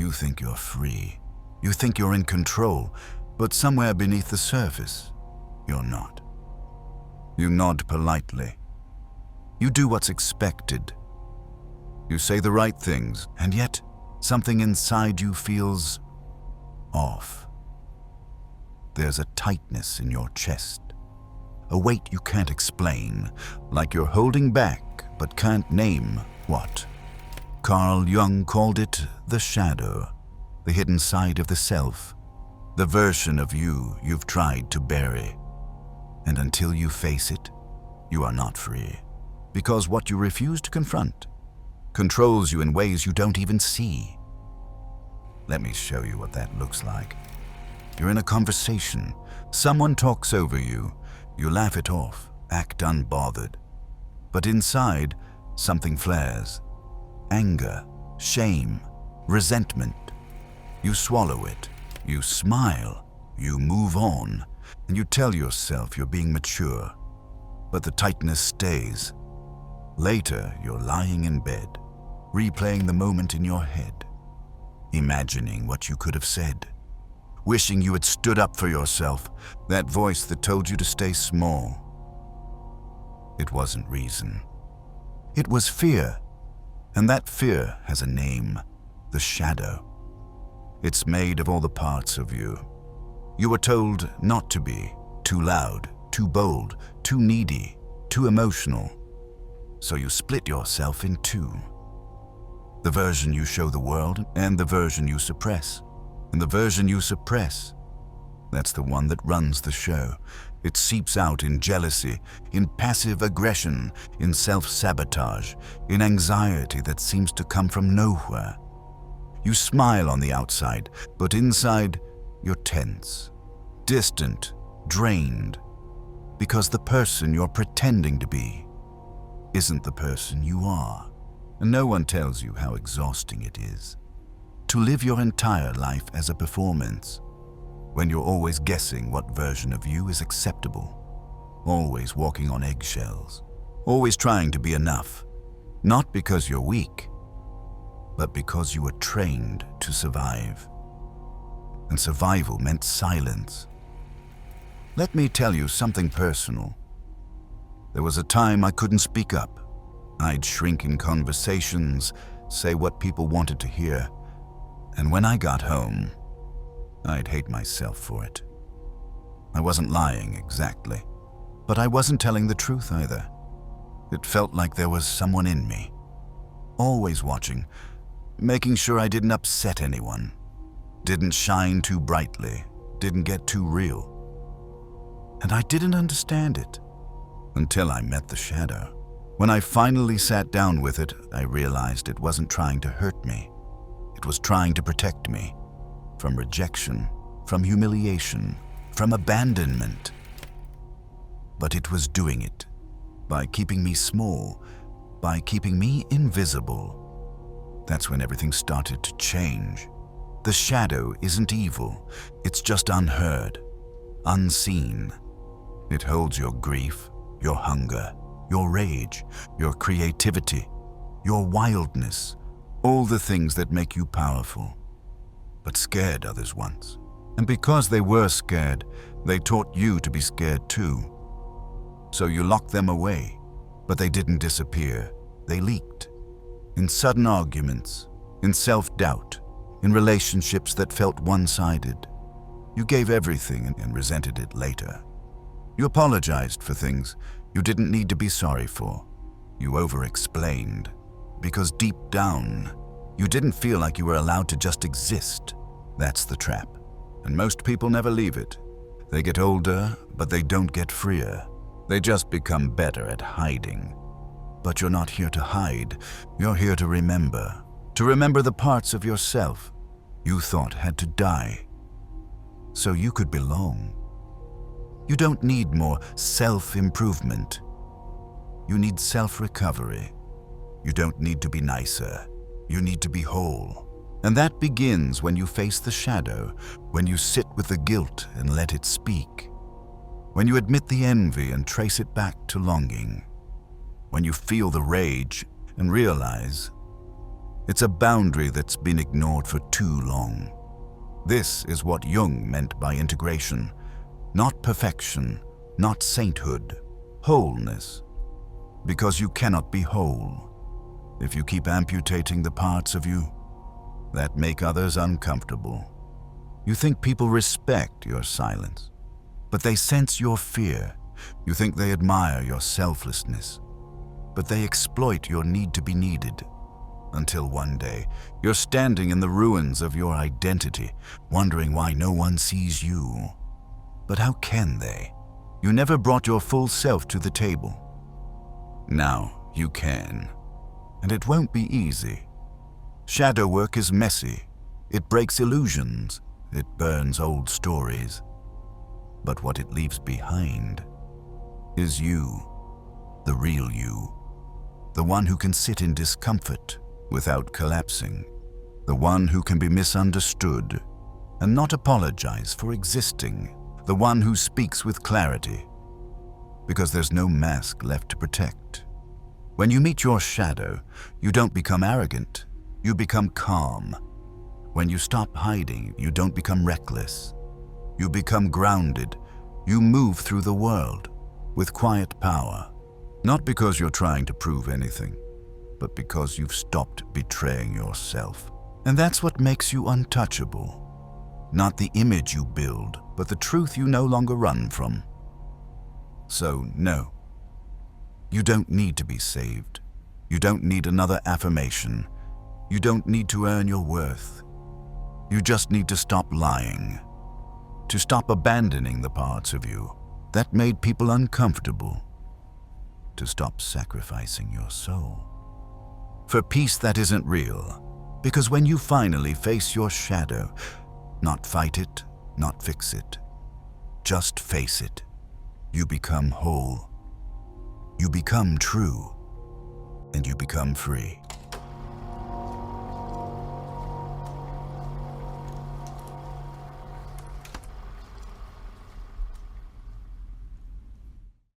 You think you're free. You think you're in control, but somewhere beneath the surface, you're not. You nod politely. You do what's expected. You say the right things, and yet something inside you feels off. There's a tightness in your chest, a weight you can't explain, like you're holding back but can't name what. Carl Jung called it the shadow, the hidden side of the self, the version of you you've tried to bury. And until you face it, you are not free, because what you refuse to confront controls you in ways you don't even see. Let me show you what that looks like. You're in a conversation. Someone talks over you. You laugh it off, act unbothered. But inside, something flares. Anger, shame, resentment. You swallow it. You smile. You move on. And you tell yourself you're being mature. But the tightness stays. Later, you're lying in bed, replaying the moment in your head, imagining what you could have said, wishing you had stood up for yourself, that voice that told you to stay small. It wasn't reason. It was fear, and that fear has a name, the shadow. It's made of all the parts of you. You were told not to be too loud, too bold, too needy, too emotional. So you split yourself in two. The version you show the world and the version you suppress. And the version you suppress, that's the one that runs the show. It seeps out in jealousy, in passive aggression, in self-sabotage, in anxiety that seems to come from nowhere. You smile on the outside, but inside, you're tense, distant, drained, because the person you're pretending to be isn't the person you are. And no one tells you how exhausting it is to live your entire life as a performance, when you're always guessing what version of you is acceptable, always walking on eggshells, always trying to be enough, not because you're weak, but because you were trained to survive. And survival meant silence. Let me tell you something personal. There was a time I couldn't speak up. I'd shrink in conversations, say what people wanted to hear. And when I got home, I'd hate myself for it. I wasn't lying exactly, but I wasn't telling the truth either. It felt like there was someone in me, always watching, making sure I didn't upset anyone, didn't shine too brightly, didn't get too real. And I didn't understand it until I met the shadow. When I finally sat down with it, I realized it wasn't trying to hurt me. It was trying to protect me from rejection, from humiliation, from abandonment. But it was doing it by keeping me small, by keeping me invisible. That's when everything started to change. The shadow isn't evil. It's just unheard, unseen. It holds your grief, your hunger, your rage, your creativity, your wildness, all the things that make you powerful, but scared others once. And because they were scared, they taught you to be scared too. So you locked them away, but they didn't disappear. They leaked. In sudden arguments, in self-doubt, in relationships that felt one-sided. You gave everything and resented it later. You apologized for things you didn't need to be sorry for. You over-explained, because deep down, you didn't feel like you were allowed to just exist. That's the trap. And most people never leave it. They get older, but they don't get freer. They just become better at hiding. But you're not here to hide. You're here to remember the parts of yourself you thought had to die, so you could belong. You don't need more self-improvement. You need self-recovery. You don't need to be nicer. You need to be whole. And that begins when you face the shadow, when you sit with the guilt and let it speak, when you admit the envy and trace it back to longing, when you feel the rage and realize It's a boundary that's been ignored for too long. This is what Jung meant by integration. Not perfection, not sainthood, wholeness. Because you cannot be whole if you keep amputating the parts of you that make others uncomfortable. You think people respect your silence, but they sense your fear. You think they admire your selflessness, but they exploit your need to be needed. Until one day, you're standing in the ruins of your identity, wondering why no one sees you. But how can they? You never brought your full self to the table. Now you can, and it won't be easy. Shadow work is messy. It breaks illusions. It burns old stories. But what it leaves behind is you, the real you, the one who can sit in discomfort without collapsing, the one who can be misunderstood and not apologize for existing, the one who speaks with clarity, because there's no mask left to protect. When you meet your shadow, you don't become arrogant, you become calm. When you stop hiding, you don't become reckless. You become grounded. You move through the world with quiet power, not because you're trying to prove anything, but because you've stopped betraying yourself. And that's what makes you untouchable. Not the image you build, but the truth you no longer run from. So, no. You don't need to be saved. You don't need another affirmation. You don't need to earn your worth. You just need to stop lying. To stop abandoning the parts of you that made people uncomfortable. To stop sacrificing your soul for peace that isn't real. Because when you finally face your shadow, not fight it, not fix it, just face it, you become whole. You become true, and you become free.